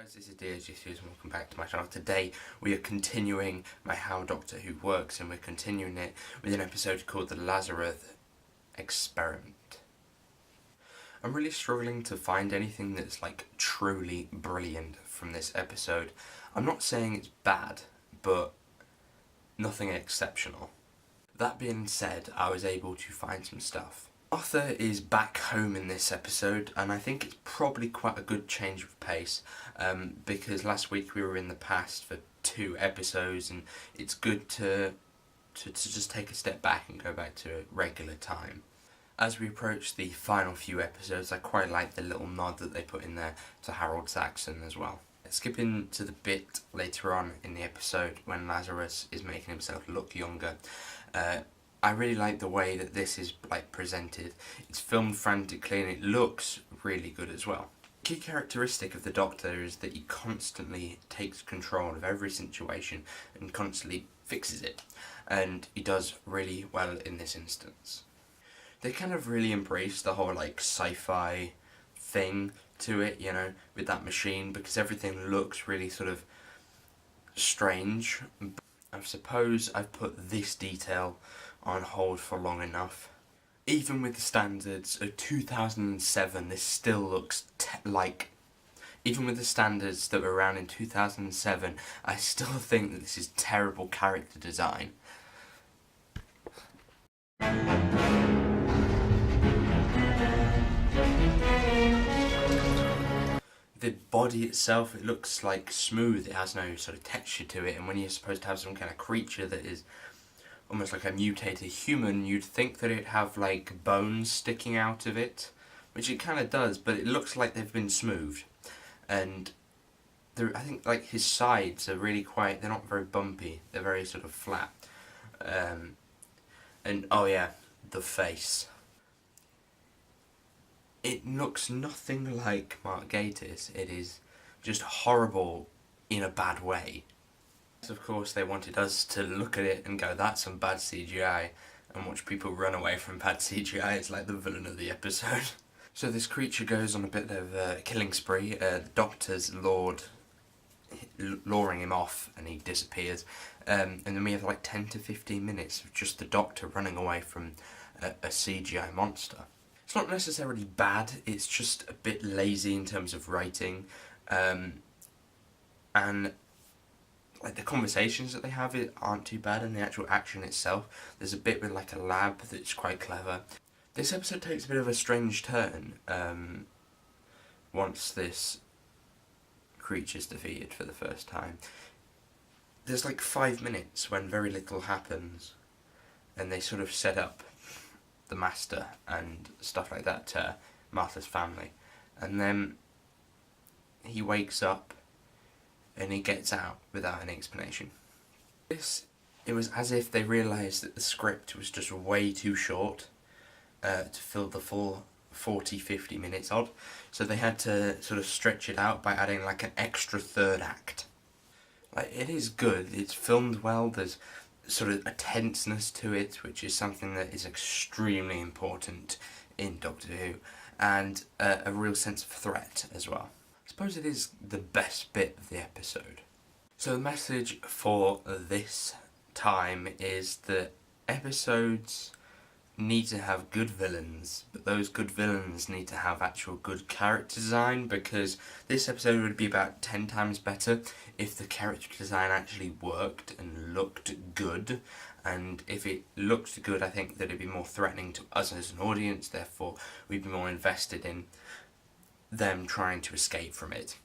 guys, this is DSGC and welcome back to my channel. Today we are continuing my How Doctor Who Works, and we're continuing it with an episode called the Lazarus Experiment. I'm really struggling to find anything that's like truly brilliant from this episode. I'm not saying it's bad, but nothing exceptional. That being said, I was able to find some stuff. Arthur is back home in this episode, and I think it's probably quite a good change of pace, because last week we were in the past for 2 episodes, and it's good to just take a step back and go back to regular time. As we approach the final few episodes, I quite like the little nod that they put in there to Harold Saxon as well. Skipping to the bit later on in the episode when Lazarus is making himself look younger, I really like the way that this is like presented. It's filmed frantically and it looks really good as well. A key characteristic of the Doctor is that he constantly takes control of every situation and constantly fixes it, and he does really well in this instance. They kind of really embrace the whole like sci-fi thing to it, you know, with that machine, because everything looks really sort of strange. I suppose I've put this detail on hold for long enough. Even with the standards of 2007, this still looks like... Even with the standards that were around in 2007, I still think that this is terrible character design. The body itself, it looks like smooth, it has no sort of texture to it, and when you're supposed to have some kind of creature that is almost like a mutated human, you'd think that it'd have like bones sticking out of it, which it kind of does, but it looks like they've been smoothed. And I think like his sides are really quite, they're not very bumpy, they're very sort of flat. And oh yeah, the face. It looks nothing like Mark Gatiss. It is just horrible in a bad way. Of course, they wanted us to look at it and go, that's some bad CGI, and watch people run away from bad CGI. It's like the villain of the episode. So this creature goes on a bit of a killing spree. The Doctor's luring him off, and he disappears. And then we have like 10 to 15 minutes of just the Doctor running away from a CGI monster. It's not necessarily bad, it's just a bit lazy in terms of writing, and like the conversations that they have aren't too bad, and the actual action itself, there's a bit with like a lab that's quite clever. This episode takes a bit of a strange turn once this creature's defeated for the first time. There's like 5 minutes when very little happens, and they sort of set up the Master and stuff like that to Martha's family, and then he wakes up and he gets out without any explanation. It was as if they realised that the script was just way too short to fill the full 40-50 minutes odd, so they had to sort of stretch it out by adding like an extra third act. Like, it is good, it's filmed well, there's sort of a tenseness to it, which is something that is extremely important in Doctor Who, and a real sense of threat as well. I suppose it is the best bit of the episode. So the message for this time is that episodes need to have good villains, but those good villains need to have actual good character design, because this episode would be about 10 times better if the character design actually worked and looked good. And if it looked good, I think that it'd be more threatening to us as an audience, therefore we'd be more invested in them trying to escape from it.